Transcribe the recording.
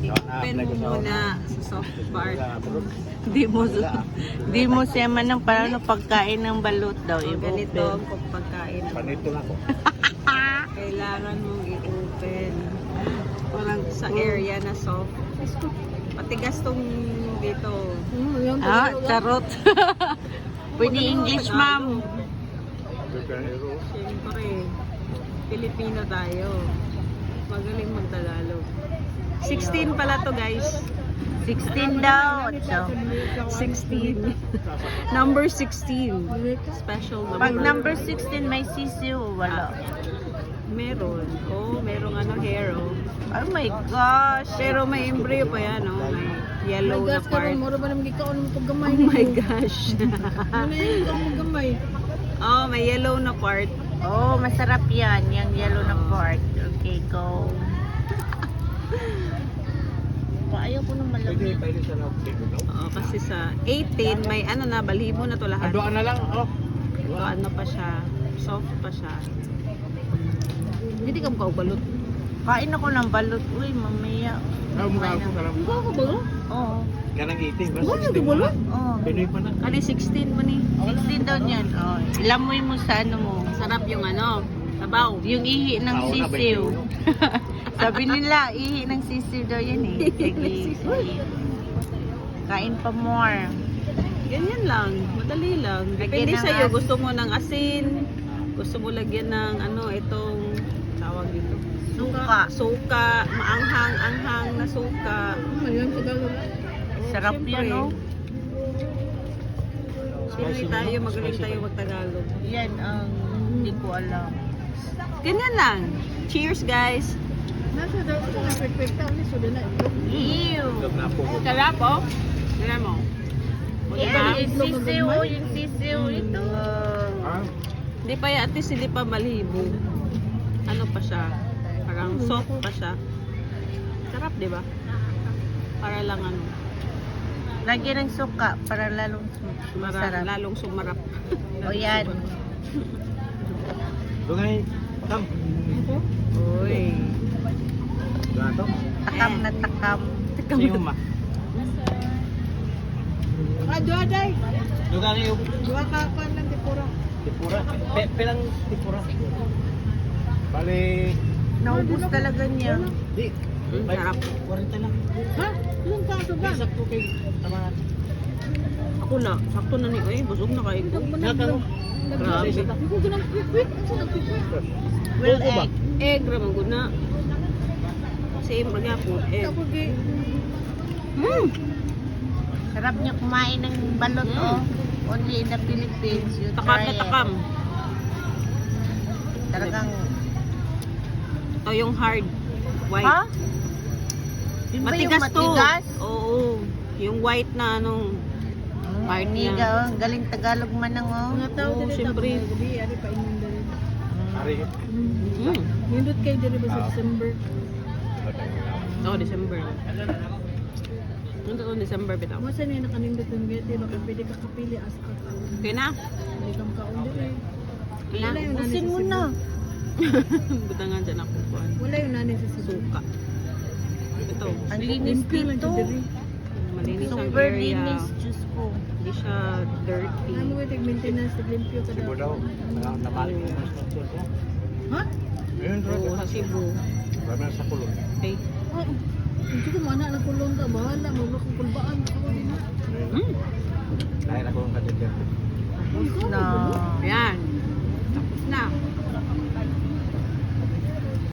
I-open mo muna sa soft part. Di mo siya man ng parang pagkain ng balut daw. Ganito ang pagkain. Panito lang ko. Kailangan mong i-open. Parang sa area na soft. Patigas tong dito. Ah, charot. Pwede English, ma'am. Siyempre, Pilipino tayo. Magaling mag-Tagalog. 16 pala to, guys. 16 daw. So, 16. Number 16. Special number. pag number 16 may sisiw, wala. Meron. Oh, merong hair, oh. Oh my gosh. Pero may embryo pa yan, oh. May yellow na part. Mura ba naman ikaw ng paggamay? Oh my gosh. Ano yung ikaw gamay? Oh, may yellow na part. Oh, masarap yan. Yung yellow na part. Okay, go. Ayaw ko nang malamig. Pwede siya na. Oh, kasi sa 18, may na, balhibo na to lahat. Doon na lang. Oh. So, ano pa siya, soft pa siya. Hindi ka mukha balot. Kain ako ng balut. Uy, mamaya. Mukha ako ka lang. Ikaw ka ba? Oo. Ganang eating. Oo. Pinoy pa na. Kani 16 mo ni. 16 daw niyan. Oh, ilamoy mo sa ano mo. Sarap yung sabaw. Yung ihi ng Tao na, sisiw. Sabi nila, ihi ng sisiw daw yan eh. Sige, sige. Kain pa more. Ganyan lang, madali lang. Lagyan Depende ng sa'yo, asin. gusto mo ng asin, gusto mo lagyan ng itong tawag dito. Suka. Suka, maanghang-anghang na suka. Ayun, Tagalog. Sarap Siyempre. yan, no? Pinoy tayo, magaling tayo mag-Tagalog. Yan ang hindi ko alam. Ganyan lang. Cheers, guys. Nasa daw ko na perfecta ni sudah na. Ew! Na po. Sarap, oh. Tignan mo. Yan, yung sisiw, yung sisiw. Ito. Ah, Hindi pa at least hindi pa malhibo. Ano pa siya? Parang soft pa siya. Sarap, di ba? Para lang Lagyan ng suka para lalong masarap. lalong sumarap. O yan. doon ay. Tam. Uy. Doon to. Takam na takam. Sino ma? Aday. Doon ka yung Dua ka pa lang di pura. tipura. Pelang tipura. Bali. Naubos talaga niya. Di. Sarap. 40 lang. Ha? Ilang ka sa ba? Sakto kay tama. Ako na. Sakto na ni. Uy, busog na kayo. Nakano? Grabe. Iko ginang quick. Well, Buko ba? egg. Egg, ramang guna. Same magyapon. Egg. Ako gi Sarap niya kumain ng balot, oh. Only in the Philippines. You Takam try na it. takam. Talagang, Ito yung hard. White. ha? Yun ba yung Matigas to. matigas? Oo. Yung white na Hard Niga, niya. oh. Galing Tagalog man ang, oh. mga tao Oo, dili syempre. Gabi ari pa inyong dali. Ari. Nindot kay diri ba sa December? Oo, December. Ano to December bitaw? Mo sa ni nakanindot ng gete baka pwede ka kapili asa ka kaon. Okay na? Dili kam kaon diri. Kailan? Wala yung nani Busin sa mo Cebu. na. Butangan dyan ako kuhan. Wala yung nani sa Cebu. Suka. Ito. Ang linis Limpyo lang dito. diri. Malinis ang Super area. linis, Diyos ko. Hindi siya dirty. Ano mo tig maintenance limpyo ka Sibo daw. Namali ko na siya. Ha? Ayun, Oo, sa Cebu. Marami na sa kulon. Okay. Oh. Hindi ko mana na kulong ka bahala mo ko kulbaan ako din. Mm. Dahil ako ng kadete. Na. Yan.